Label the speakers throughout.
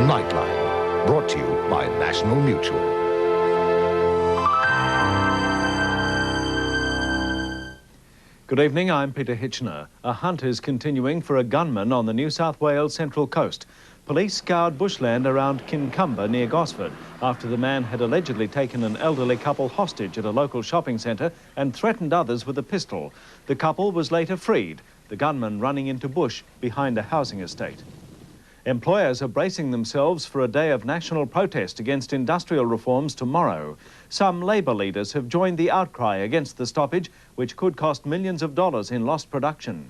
Speaker 1: Nightline, brought to you by National Mutual.
Speaker 2: Good evening, I'm Peter Hitchener. A hunt is continuing for a gunman on the New South Wales Central Coast. Police scoured bushland around Kincumber near Gosford after the man had allegedly taken an elderly couple hostage at a local shopping centre and threatened others with a pistol. The couple was later freed, the gunman running into bush behind a housing estate. Employers are bracing themselves for a day of national protest against industrial reforms tomorrow. Some Labour leaders have joined the outcry against the stoppage, which could cost millions of dollars in lost production.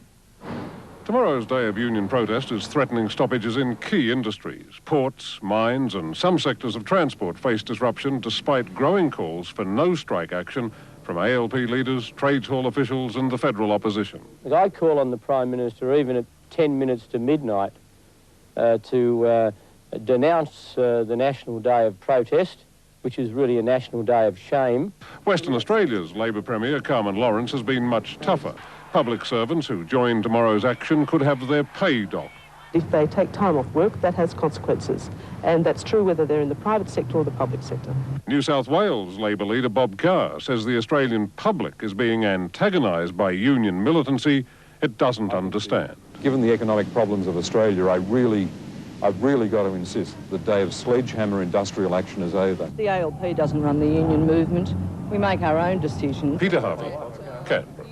Speaker 3: Tomorrow's day of union protest is threatening stoppages in key industries. Ports, mines and some sectors of transport face disruption despite growing calls for no strike action from ALP leaders, trades hall officials and the federal opposition.
Speaker 4: I call on the Prime Minister, even at 10 minutes to midnight, to denounce the National Day of Protest, which is really a national day of shame.
Speaker 3: Western Australia's Labor Premier, Carmen Lawrence, has been much tougher. Public servants who join tomorrow's action could have their pay docked.
Speaker 5: If they take time off work, that has consequences. And that's true whether they're in the private sector or the public sector.
Speaker 3: New South Wales Labor leader Bob Carr says the Australian public is being antagonised by union militancy it doesn't understand.
Speaker 6: Given the economic problems of Australia, I've really got to insist the day of sledgehammer industrial action is over.
Speaker 5: The ALP doesn't run the union movement. We make our own decisions.
Speaker 3: Peter Harvey, Canberra.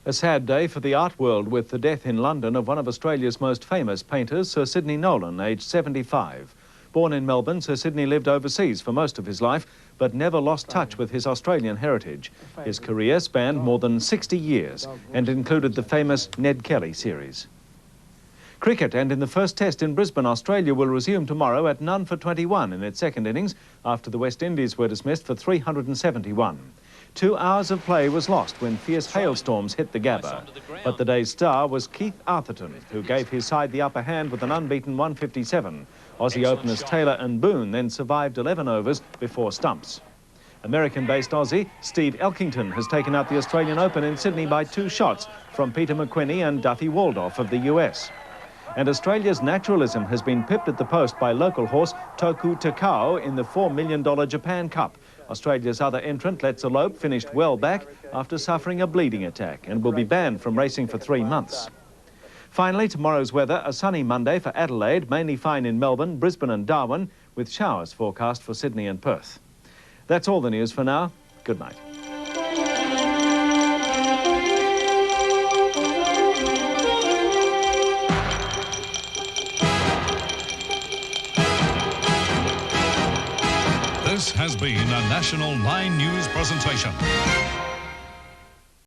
Speaker 2: A sad day for the art world with the death in London of one of Australia's most famous painters, Sir Sidney Nolan, aged 75. Born in Melbourne, Sir Sidney lived overseas for most of his life, but never lost touch with his Australian heritage. His career spanned more than 60 years and included the famous Ned Kelly series. Cricket, and in the first test in Brisbane, Australia will resume tomorrow at none for 21 in its second innings after the West Indies were dismissed for 371. 2 hours of play was lost when fierce hailstorms hit the Gabba. But the day's star was Keith Arthurton, who gave his side the upper hand with an unbeaten 157. Aussie openers Taylor and Boone then survived 11 overs before stumps. American-based Aussie Steve Elkington has taken out the Australian Open in Sydney by 2 shots from Peter McQuinney and Duffy Waldorf of the US. And Australia's naturalism has been pipped at the post by local horse Toku Takao in the $4 million Japan Cup. Australia's other entrant, Let's Elope, finished well back after suffering a bleeding attack and will be banned from racing for 3 months. Finally, tomorrow's weather, a sunny Monday for Adelaide, mainly fine in Melbourne, Brisbane and Darwin, with showers forecast for Sydney and Perth. That's all the news for now. Good night.
Speaker 7: This has been a National Line News presentation.